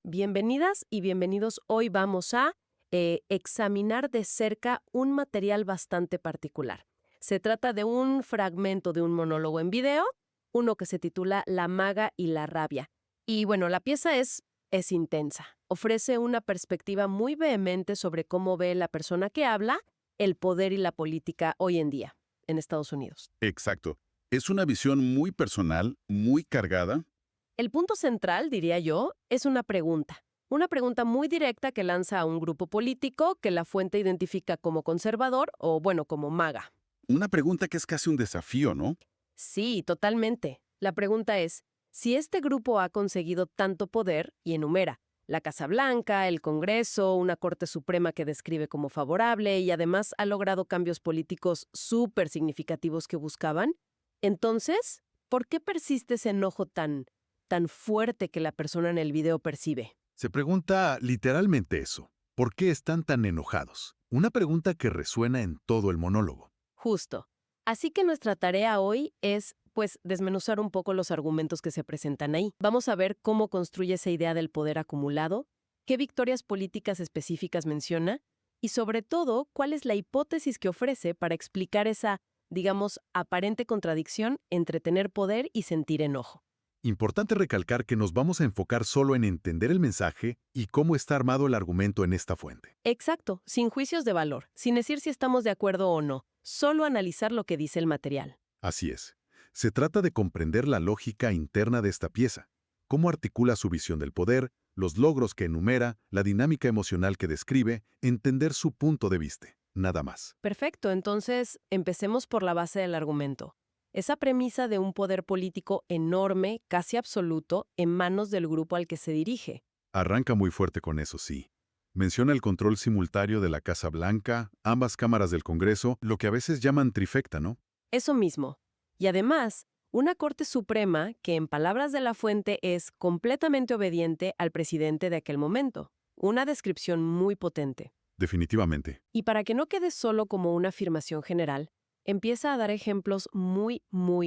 Bienvenidas y bienvenidos. Hoy vamos a examinar de cerca un material bastante particular. Se trata de un fragmento de un monólogo en video, uno que se titula La maga y la rabia. Y bueno, la pieza es intensa. Ofrece una perspectiva muy vehemente sobre cómo ve la persona que habla el poder y la política hoy en día en Estados Unidos. Exacto. Es una visión muy personal, muy cargada. El punto central, diría yo, es una pregunta. Una pregunta muy directa que lanza a un grupo político que la fuente identifica como conservador o, bueno, como maga. Una pregunta que es casi un desafío, ¿no? Sí, totalmente. La pregunta es, si este grupo ha conseguido tanto poder, y enumera la Casa Blanca, el Congreso, una Corte Suprema que describe como favorable y además ha logrado cambios políticos súper significativos que buscaban, entonces, ¿por qué persiste ese enojo tan fuerte que la persona en el video percibe? Se pregunta literalmente eso. ¿Por qué están tan enojados? Una pregunta que resuena en todo el monólogo. Justo. Así que nuestra tarea hoy es, pues, desmenuzar un poco los argumentos que se presentan ahí. Vamos a ver cómo construye esa idea del poder acumulado, qué victorias políticas específicas menciona y, sobre todo, cuál es la hipótesis que ofrece para explicar esa, digamos, aparente contradicción entre tener poder y sentir enojo. Importante recalcar que nos vamos a enfocar solo en entender el mensaje y cómo está armado el argumento en esta fuente. Exacto, sin juicios de valor, sin decir si estamos de acuerdo o no, solo analizar lo que dice el material. Así es. Se trata de comprender la lógica interna de esta pieza, cómo articula su visión del poder, los logros que enumera, la dinámica emocional que describe, entender su punto de vista, nada más. Perfecto, entonces empecemos por la base del argumento. Esa premisa de un poder político enorme, casi absoluto, en manos del grupo al que se dirige. Arranca muy fuerte con eso, sí. Menciona el control simultáneo de la Casa Blanca, ambas cámaras del Congreso, lo que a veces llaman trifecta, ¿no? Eso mismo. Y además, una Corte Suprema que, en palabras de la fuente, es completamente obediente al presidente de aquel momento. Una descripción muy potente. Definitivamente. Y para que no quede solo como una afirmación general, empieza a dar ejemplos muy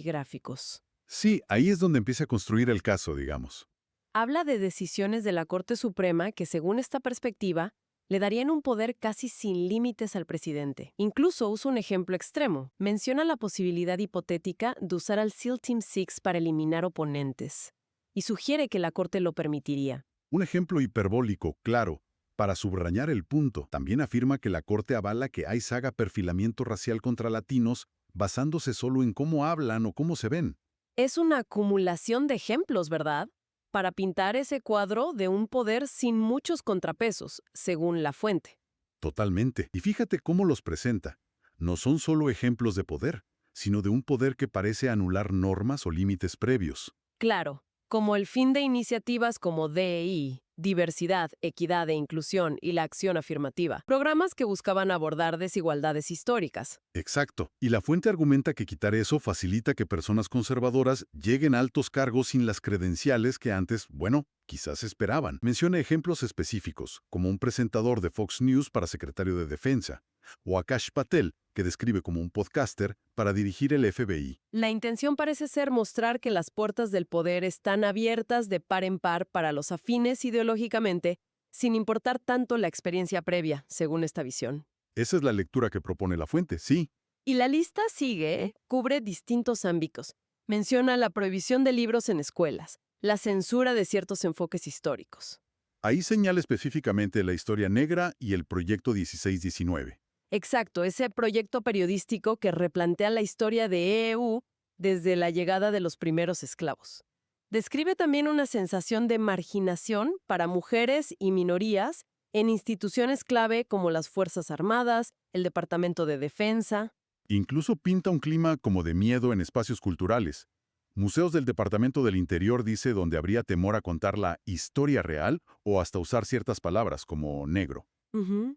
gráficos. Sí, ahí es donde empieza a construir el caso, digamos. Habla de decisiones de la Corte Suprema que, según esta perspectiva, le darían un poder casi sin límites al presidente. Incluso usa un ejemplo extremo. Menciona la posibilidad hipotética de usar al SEAL Team 6 para eliminar oponentes. Y sugiere que la Corte lo permitiría. Un ejemplo hiperbólico, claro. Para subrayar el punto, también afirma que la Corte avala que ICE haga perfilamiento racial contra latinos basándose solo en cómo hablan o cómo se ven. Es una acumulación de ejemplos, ¿verdad? Para pintar ese cuadro de un poder sin muchos contrapesos, según la fuente. Totalmente. Y fíjate cómo los presenta. No son solo ejemplos de poder, sino de un poder que parece anular normas o límites previos. Claro, como el fin de iniciativas como DEI, diversidad, equidad e inclusión y la acción afirmativa, programas que buscaban abordar desigualdades históricas. Exacto. Y la fuente argumenta que quitar eso facilita que personas conservadoras lleguen a altos cargos sin las credenciales que antes, bueno, quizás esperaban. Menciona ejemplos específicos, como un presentador de Fox News para secretario de Defensa, o a Kash Patel, que describe como un podcaster para dirigir el FBI. La intención parece ser mostrar que las puertas del poder están abiertas de par en par para los afines ideológicamente, sin importar tanto la experiencia previa, según esta visión. Esa es la lectura que propone la fuente, sí. Y la lista sigue, cubre distintos ámbitos. Menciona la prohibición de libros en escuelas, la censura de ciertos enfoques históricos. Ahí señala específicamente la historia negra y el proyecto 1619. Exacto, ese proyecto periodístico que replantea la historia de EU desde la llegada de los primeros esclavos. Describe también una sensación de marginación para mujeres y minorías en instituciones clave como las Fuerzas Armadas, el Departamento de Defensa. Incluso pinta un clima como de miedo en espacios culturales. Museos del Departamento del Interior dice donde habría temor a contar la historia real o hasta usar ciertas palabras como negro.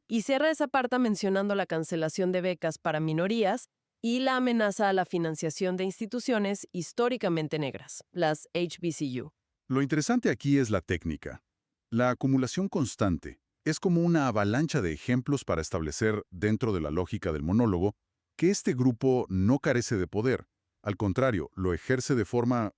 Y cierra esa parte mencionando la cancelación de becas para minorías y la amenaza a la financiación de instituciones históricamente negras, las HBCU. Lo interesante aquí es la técnica. La acumulación constante es como una avalancha de ejemplos para establecer, dentro de la lógica del monólogo, que este grupo no carece de poder, Al contrario, lo ejerce de forma,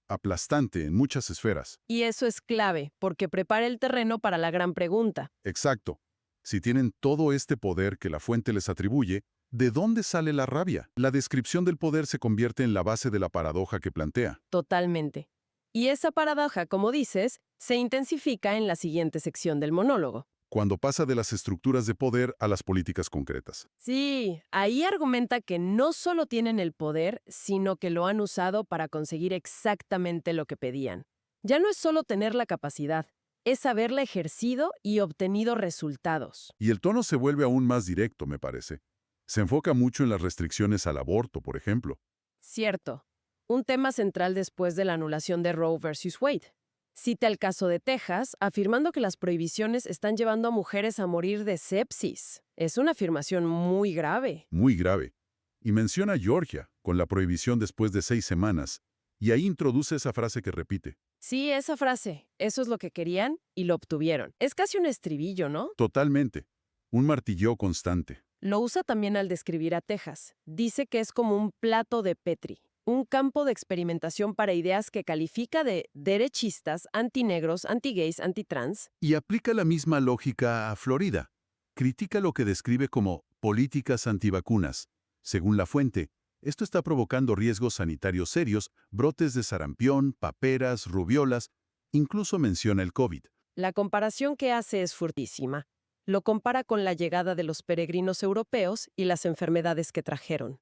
aplastante en muchas esferas. Y eso es clave, porque prepara el terreno para la gran pregunta. Exacto. Si tienen todo este poder que la fuente les atribuye, ¿de dónde sale la rabia? La descripción del poder se convierte en la base de la paradoja que plantea. Totalmente. Y esa paradoja, como dices, se intensifica en la siguiente sección del monólogo. Cuando pasa de las estructuras de poder a las políticas concretas. Sí, ahí argumenta que no solo tienen el poder, sino que lo han usado para conseguir exactamente lo que pedían. Ya no es solo tener la capacidad, es haberla ejercido y obtenido resultados. Y el tono se vuelve aún más directo, me parece. Se enfoca mucho en las restricciones al aborto, por ejemplo. Cierto. Un tema central después de la anulación de Roe versus Wade. Cita el caso de Texas, afirmando que las prohibiciones están llevando a mujeres a morir de sepsis. Es una afirmación muy grave. Muy grave. Y menciona a Georgia, con la prohibición después de 6 semanas, y ahí introduce esa frase que repite. Sí, esa frase. Eso es lo que querían y lo obtuvieron. Es casi un estribillo, ¿no? Totalmente. Un martilleo constante. Lo usa también al describir a Texas. Dice que es como un plato de Petri, un campo de experimentación para ideas que califica de derechistas, antinegros, antigays, antitrans. Y aplica la misma lógica a Florida. Critica lo que describe como políticas antivacunas. Según la fuente, esto está provocando riesgos sanitarios serios, brotes de sarampión, paperas, rubiolas, incluso menciona el COVID. La comparación que hace es furtísima. Lo compara con la llegada de los peregrinos europeos y las enfermedades que trajeron.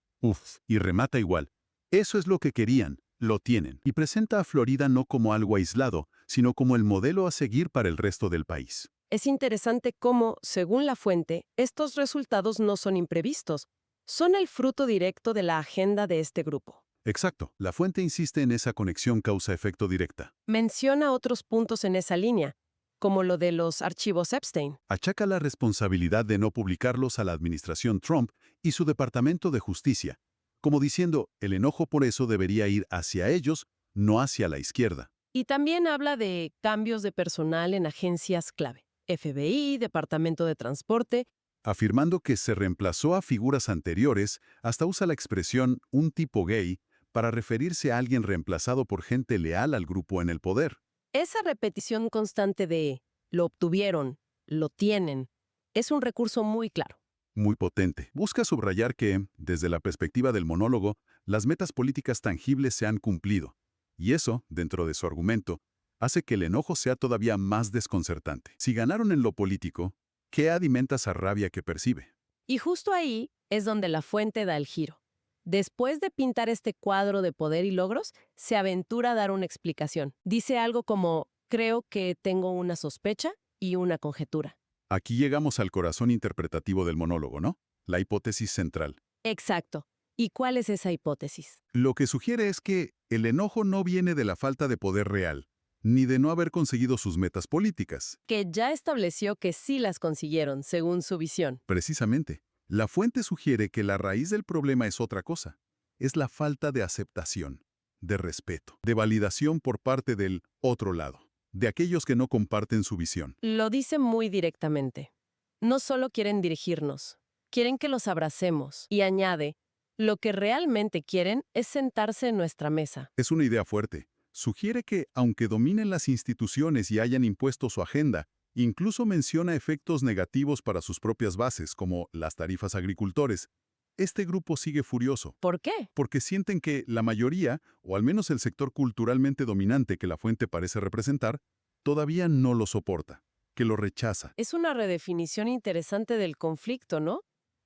Y remata igual. Eso es lo que querían, lo tienen. Y presenta a Florida no como algo aislado, sino como el modelo a seguir para el resto del país. Es interesante cómo, según la fuente, estos resultados no son imprevistos, son el fruto directo de la agenda de este grupo. Exacto. La fuente insiste en esa conexión causa-efecto directa. Menciona otros puntos en esa línea, como lo de los archivos Epstein. Achaca la responsabilidad de no publicarlos a la administración Trump y su Departamento de Justicia, como diciendo, el enojo por eso debería ir hacia ellos, no hacia la izquierda. Y también habla de cambios de personal en agencias clave, FBI, Departamento de Transporte. Afirmando que se reemplazó a figuras anteriores, hasta usa la expresión un tipo gay para referirse a alguien reemplazado por gente leal al grupo en el poder. Esa repetición constante de lo obtuvieron, lo tienen, es un recurso muy claro. Muy potente. Busca subrayar que, desde la perspectiva del monólogo, las metas políticas tangibles se han cumplido. Y eso, dentro de su argumento, hace que el enojo sea todavía más desconcertante. Si ganaron en lo político, ¿qué alimenta esa rabia que percibe? Y justo ahí es donde la fuente da el giro. Después de pintar este cuadro de poder y logros, se aventura a dar una explicación. Dice algo como, creo que tengo una sospecha y una conjetura. Aquí llegamos al corazón interpretativo del monólogo, ¿no? La hipótesis central. Exacto. ¿Y cuál es esa hipótesis? Lo que sugiere es que el enojo no viene de la falta de poder real, ni de no haber conseguido sus metas políticas. Que ya estableció que sí las consiguieron, según su visión. Precisamente, la fuente sugiere que la raíz del problema es otra cosa. Es la falta de aceptación, de respeto, de validación por parte del otro lado, de aquellos que no comparten su visión. Lo dice muy directamente. No solo quieren dirigirnos, quieren que los abracemos. Y añade, lo que realmente quieren es sentarse en nuestra mesa. Es una idea fuerte. Sugiere que, aunque dominen las instituciones y hayan impuesto su agenda, incluso menciona efectos negativos para sus propias bases, como las tarifas a agricultores. Este grupo sigue furioso, ¿Por qué? porque sienten que la mayoría, o al menos el sector culturalmente dominante que la fuente parece representar, todavía no lo soporta, que lo rechaza. Es una redefinición interesante del conflicto, ¿no?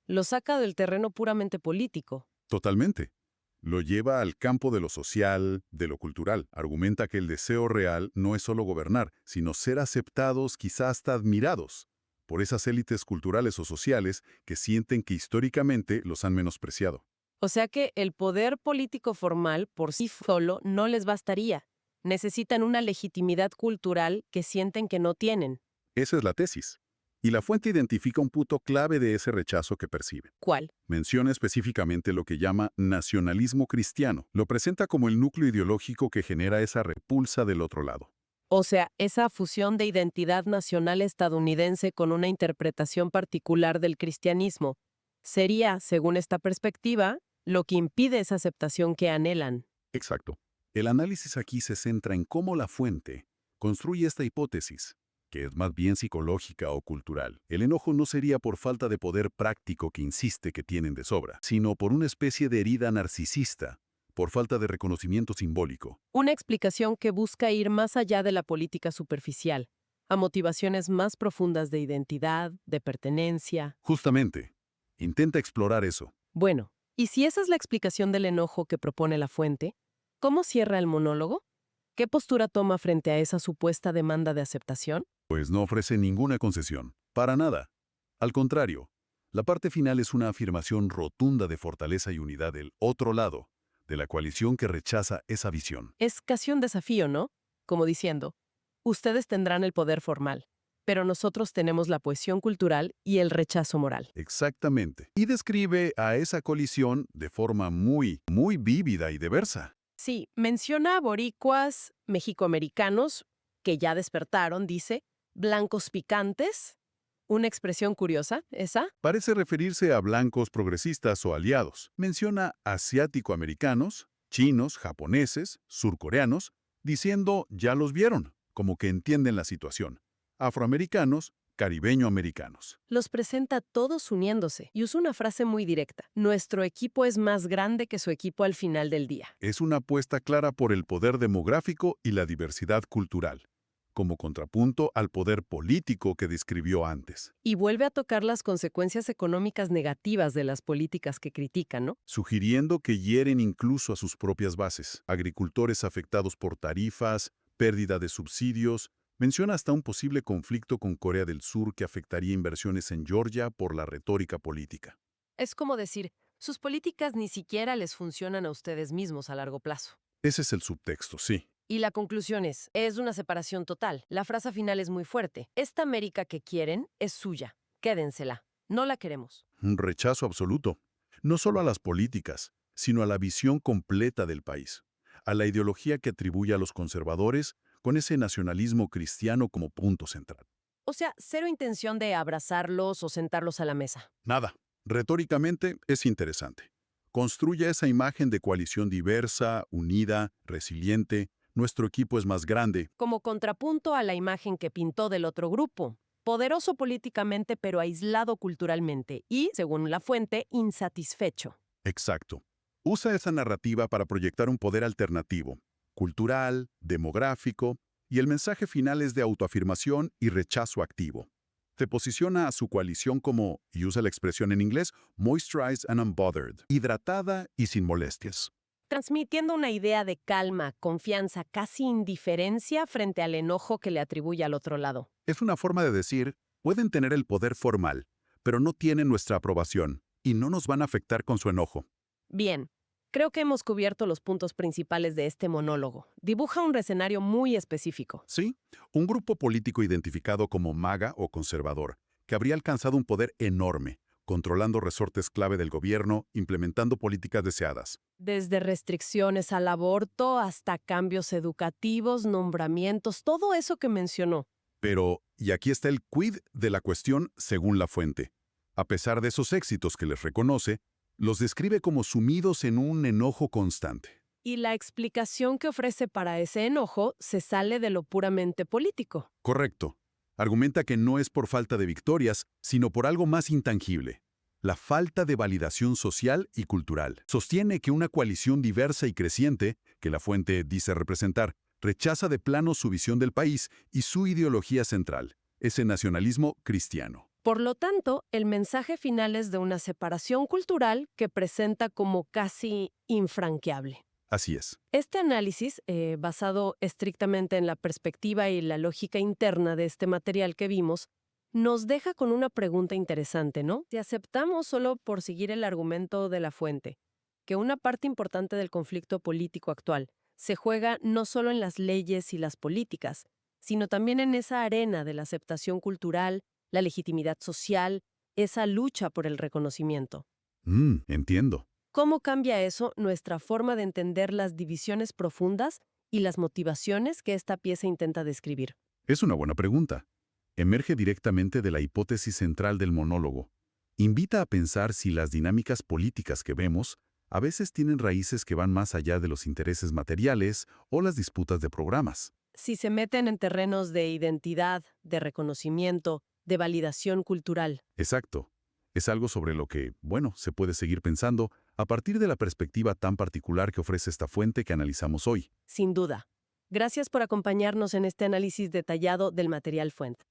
Lo saca del terreno puramente político. Totalmente. Lo lleva al campo de lo social, de lo cultural. Argumenta que el deseo real no es solo gobernar, sino ser aceptados, quizá hasta admirados, por esas élites culturales o sociales que sienten que históricamente los han menospreciado. O sea que el poder político formal por sí solo no les bastaría. Necesitan una legitimidad cultural que sienten que no tienen. Esa es la tesis. Y la fuente identifica un punto clave de ese rechazo que perciben. ¿Cuál? Menciona específicamente lo que llama nacionalismo cristiano. Lo presenta como el núcleo ideológico que genera esa repulsa del otro lado. O sea, esa fusión de identidad nacional estadounidense con una interpretación particular del cristianismo sería, según esta perspectiva, lo que impide esa aceptación que anhelan. Exacto. El análisis aquí se centra en cómo la fuente construye esta hipótesis, que es más bien psicológica o cultural. El enojo no sería por falta de poder práctico que insiste que tienen de sobra, sino por una especie de herida narcisista, por falta de reconocimiento simbólico. Una explicación que busca ir más allá de la política superficial, a motivaciones más profundas de identidad, de pertenencia. Justamente, intenta explorar eso. Bueno, ¿y si esa es la explicación del enojo que propone la fuente? ¿Cómo cierra el monólogo? ¿Qué postura toma frente a esa supuesta demanda de aceptación? Pues no ofrece ninguna concesión. Para nada. Al contrario, la parte final es una afirmación rotunda de fortaleza y unidad del otro lado, de la coalición que rechaza esa visión. Es casi un desafío, ¿no? Como diciendo, ustedes tendrán el poder formal, pero nosotros tenemos la cohesión cultural y el rechazo moral. Exactamente. Y describe a esa coalición de forma muy vívida y diversa. Sí, menciona a boricuas, mexicoamericanos, que ya despertaron, dice, blancos picantes. Una expresión curiosa, ¿esa? Parece referirse a blancos progresistas o aliados. Menciona asiático-americanos, chinos, japoneses, surcoreanos, diciendo ya los vieron, como que entienden la situación. Afroamericanos, caribeño-americanos. Los presenta todos uniéndose y usa una frase muy directa. Nuestro equipo es más grande que su equipo al final del día. Es una apuesta clara por el poder demográfico y la diversidad cultural, como contrapunto al poder político que describió antes, Y vuelve a tocar las consecuencias económicas negativas de las políticas que critican, ¿no? sugiriendo que hieren incluso a sus propias bases. Agricultores afectados por tarifas, pérdida de subsidios. Menciona hasta un posible conflicto con Corea del Sur que afectaría inversiones en Georgia por la retórica política. Es como decir, sus políticas ni siquiera les funcionan a ustedes mismos a largo plazo. Ese es el subtexto, sí. Y la conclusión es una separación total. La frase final es muy fuerte. Esta América que quieren es suya. Quédensela. No la queremos. Un rechazo absoluto, no solo a las políticas, sino a la visión completa del país, a la ideología que atribuye a los conservadores con ese nacionalismo cristiano como punto central. O sea, cero intención de abrazarlos o sentarlos a la mesa. Nada. Retóricamente es interesante. Construye esa imagen de coalición diversa, unida, resiliente. Nuestro equipo es más grande. Como contrapunto a la imagen que pintó del otro grupo. Poderoso políticamente pero aislado culturalmente y, según la fuente, insatisfecho. Exacto. Usa esa narrativa para proyectar un poder alternativo, cultural, demográfico, y el mensaje final es de autoafirmación y rechazo activo. Se posiciona a su coalición como, y usa la expresión en inglés, moisturized and unbothered, hidratada y sin molestias. Transmitiendo una idea de calma, confianza, casi indiferencia frente al enojo que le atribuye al otro lado. Es una forma de decir, pueden tener el poder formal, pero no tienen nuestra aprobación, y no nos van a afectar con su enojo. Bien, creo que hemos cubierto los puntos principales de este monólogo. Dibuja un escenario muy específico. Sí, un grupo político identificado como MAGA o conservador, que habría alcanzado un poder enorme, controlando resortes clave del gobierno, implementando políticas deseadas. Desde restricciones al aborto hasta cambios educativos, nombramientos, todo eso que mencionó. Pero, y aquí está el quid de la cuestión según la fuente. A pesar de esos éxitos que les reconoce, los describe como sumidos en un enojo constante. Y la explicación que ofrece para ese enojo se sale de lo puramente político. Correcto. Argumenta que no es por falta de victorias, sino por algo más intangible: la falta de validación social y cultural. Sostiene que una coalición diversa y creciente, que la fuente dice representar, rechaza de plano su visión del país y su ideología central, ese nacionalismo cristiano. Por lo tanto, el mensaje final es de una separación cultural que presenta como casi infranqueable. Así es. Este análisis, basado estrictamente en la perspectiva y la lógica interna de este material que vimos, nos deja con una pregunta interesante, ¿no? Si aceptamos, solo por seguir el argumento de la fuente, que una parte importante del conflicto político actual se juega no solo en las leyes y las políticas, sino también en esa arena de la aceptación cultural, la legitimidad social, esa lucha por el reconocimiento. Entiendo. ¿Cómo cambia eso nuestra forma de entender las divisiones profundas y las motivaciones que esta pieza intenta describir? Es una buena pregunta. Emerge directamente de la hipótesis central del monólogo. Invita a pensar si las dinámicas políticas que vemos, A veces tienen raíces que van más allá de los intereses materiales o las disputas de programas. Si se meten en terrenos de identidad, de reconocimiento, de validación cultural. Exacto. Es algo sobre lo que, bueno, se puede seguir pensando a partir de la perspectiva tan particular que ofrece esta fuente que analizamos hoy. Sin duda. Gracias por acompañarnos en este análisis detallado del material fuente.